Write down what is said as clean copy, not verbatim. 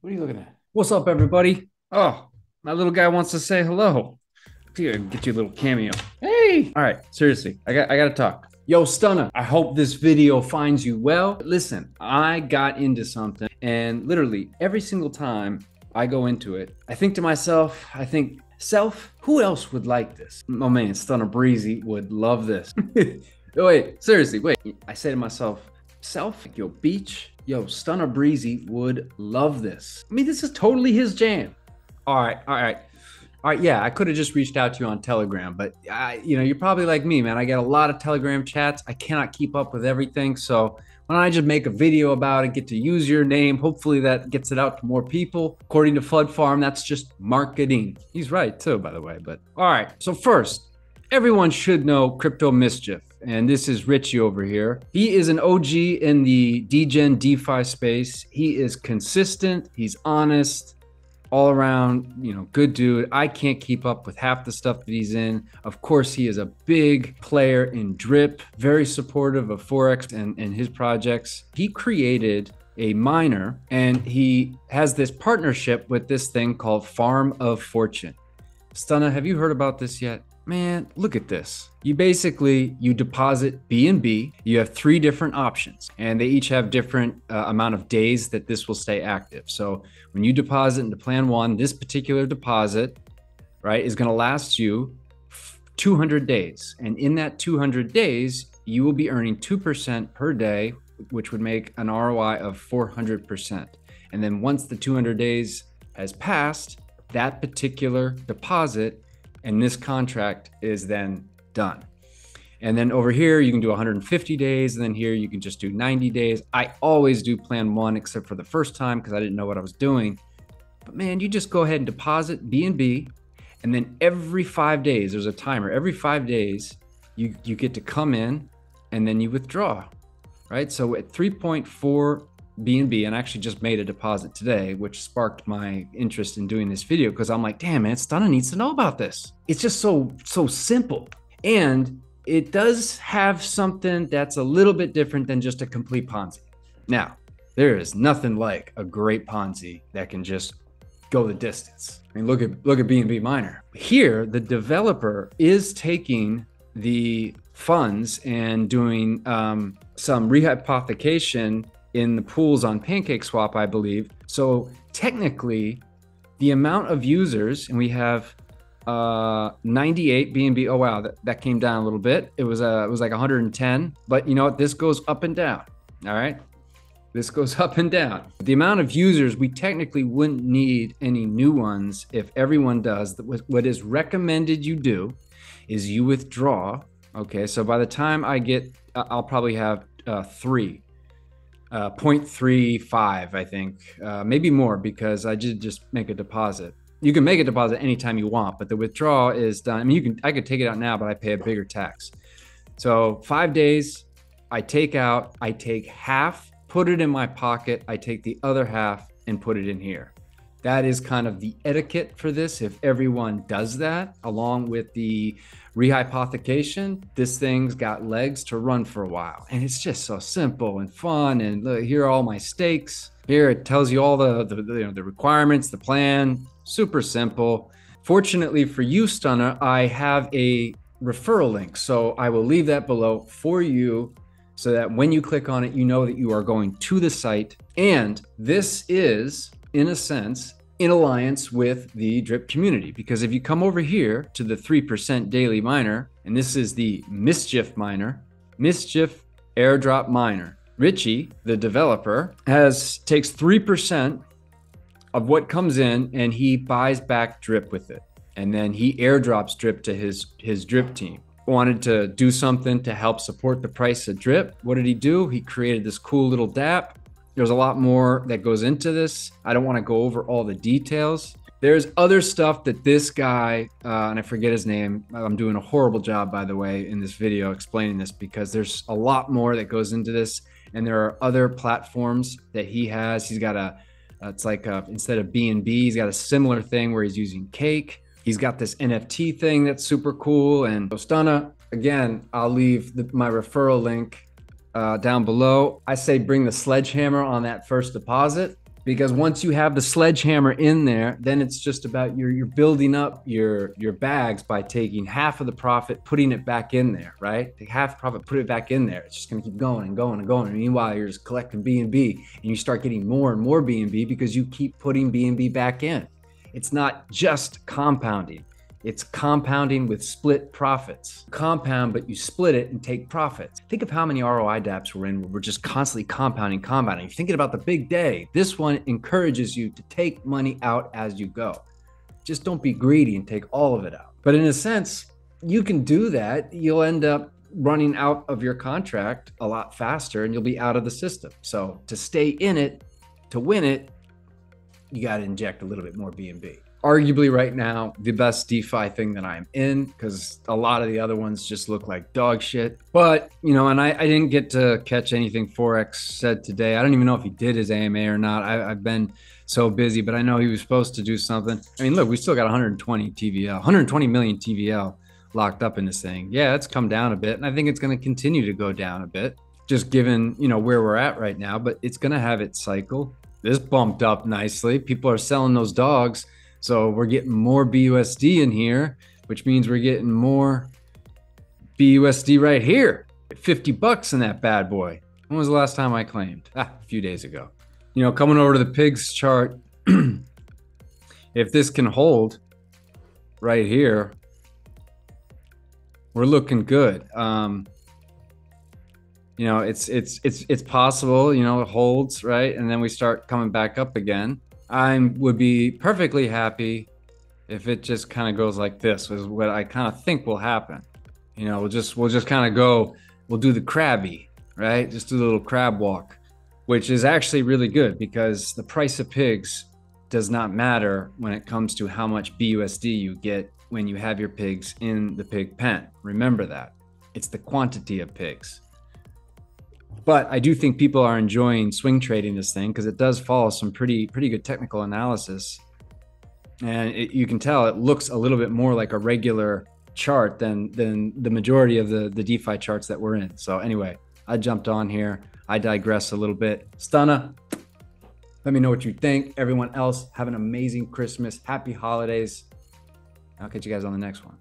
What are you looking at? What's up, everybody? Oh, my little guy wants to say hello. Here, get you a little cameo. Hey! All right, seriously, I got to talk. Yo, Stunna, I hope this video finds you well. Listen, I got into something, and literally every single time I go into it, I think to myself, self, who else would like this? Oh man, Stunna Breezy would love this. Wait, seriously, wait. I say to myself, self, yo, beach, yo, Stunna Breezy would love this. I mean, this is totally his jam. All right, all right. All right, yeah, I could have just reached out to you on Telegram, but you're probably like me, man. I get a lot of Telegram chats. I cannot keep up with everything. So why don't I just make a video about it, get to use your name? Hopefully that gets it out to more people. According to Flood Farm, that's just marketing. He's right too, by the way. But all right, so first, everyone should know Crypto Mischief. And this is Richie over here. He is an OG in the DGen DeFi space. He is consistent. He's honest. All around, good dude. I can't keep up with half the stuff that he's in. Of course, he is a big player in Drip, very supportive of Forex and his projects. He created a miner and he has this partnership with this thing called Farm of Fortune. Stunna, have you heard about this yet? Man, look at this. You deposit BNB. You have 3 different options, and they each have different amount of days that this will stay active. So when you deposit into plan 1, this particular deposit, right, is going to last you 200 days. And in that 200 days, you will be earning 2% per day, which would make an ROI of 400%. And then once the 200 days has passed, that particular deposit and this contract is then done. And then over here, you can do 150 days. And then here you can just do 90 days. I always do plan 1, except for the first time, because I didn't know what I was doing. But man, you just go ahead and deposit BNB. And then every 5 days, there's a timer. Every 5 days, you get to come in and then you withdraw, right? So at 3.4 BNB, and I actually just made a deposit today, which sparked my interest in doing this video, because I'm like, damn, man, Stunna needs to know about this. It's just so simple. And it does have something that's a little bit different than just a complete Ponzi. Now, there is nothing like a great Ponzi that can just go the distance. I mean, look at BNB Miner. Here, the developer is taking the funds and doing some rehypothecation in the pools on PancakeSwap, I believe. So technically, the amount of users, and we have 98 BNB. Oh wow, that came down a little bit. It was like 110. But you know what? This goes up and down. All right, this goes up and down. The amount of users, we technically wouldn't need any new ones if everyone does. What is recommended you do is you withdraw. Okay, so by the time I get, I'll probably have 3. 0.35, I think, maybe more, because I just make a deposit. You can make a deposit anytime you want, but the withdrawal is done. I mean, I could take it out now, but I pay a bigger tax. So 5 days, I take half, put it in my pocket. I take the other half and put it in here. That is kind of the etiquette for this. If everyone does that, along with the rehypothecation, this thing's got legs to run for a while. And it's just so simple and fun. And look, here are all my stakes. Here it tells you all the requirements, the plan. Super simple. Fortunately for you, Stunna, I have a referral link. So I will leave that below for you, so that when you click on it, you know that you are going to the site. And this is, in a sense, in alliance with the Drip community, because if you come over here to the 3% daily miner, and this is the Mischief miner, Mischief airdrop miner, Richie, the developer, takes 3% of what comes in and he buys back Drip with it. And then he airdrops Drip to his Drip team. Wanted to do something to help support the price of Drip. What did he do? He created this cool little dApp. There's a lot more that goes into this. I don't want to go over all the details. There's other stuff that this guy, and I forget his name. I'm doing a horrible job, by the way, in this video explaining this, because there's a lot more that goes into this. And there are other platforms that he has. He's got it's like instead of BNB, he's got a similar thing where he's using Cake. He's got this NFT thing that's super cool. And Stunna, again, I'll leave my referral link down below. I say bring the sledgehammer on that first deposit. Because once you have the sledgehammer in there, then it's just about you're building up your bags by taking half of the profit, putting it back in there, right? Take half profit, put it back in there. It's just gonna keep going and going and going. And meanwhile, you're just collecting B&B, and you start getting more and more B&B because you keep putting B&B back in. It's not just compounding. It's compounding with split profits. Compound, but you split it and take profits. Think of how many ROI dApps we're in where we're just constantly compounding. You're thinking about the big day. This one encourages you to take money out as you go. Just don't be greedy and take all of it out. But in a sense, you can do that. You'll end up running out of your contract a lot faster and you'll be out of the system. So to stay in it, to win it, you got to inject a little bit more B&B. Arguably right now, the best DeFi thing that I'm in, because a lot of the other ones just look like dog shit. But, you know, and I didn't get to catch anything Forex said today. I don't even know if he did his AMA or not. I've been so busy, but I know he was supposed to do something. I mean, look, we still got 120 TVL, 120 million TVL locked up in this thing. Yeah, it's come down a bit, and I think it's going to continue to go down a bit, just given, you know, where we're at right now, but it's going to have its cycle. This bumped up nicely. People are selling those dogs. So we're getting more BUSD in here, which means we're getting more BUSD right here. 50 bucks in that bad boy. When was the last time I claimed? A few days ago. You know, coming over to the pigs chart, if this can hold right here, we're looking good. You know, it's possible, you know, it holds, right? And then we start coming back up again. I would be perfectly happy if it just kind of goes like this, is what I kind of think will happen. You know, we'll just kind of go, we'll do the crabby, right? Just do the little crab walk, which is actually really good because the price of pigs does not matter when it comes to how much BUSD you get when you have your pigs in the pig pen. Remember that. It's the quantity of pigs. But I do think people are enjoying swing trading this thing because it does follow some pretty good technical analysis. And you can tell it looks a little bit more like a regular chart than the majority of the DeFi charts that we're in. So anyway, I jumped on here. I digress a little bit. Stunna, let me know what you think. Everyone else, have an amazing Christmas. Happy holidays. I'll catch you guys on the next one.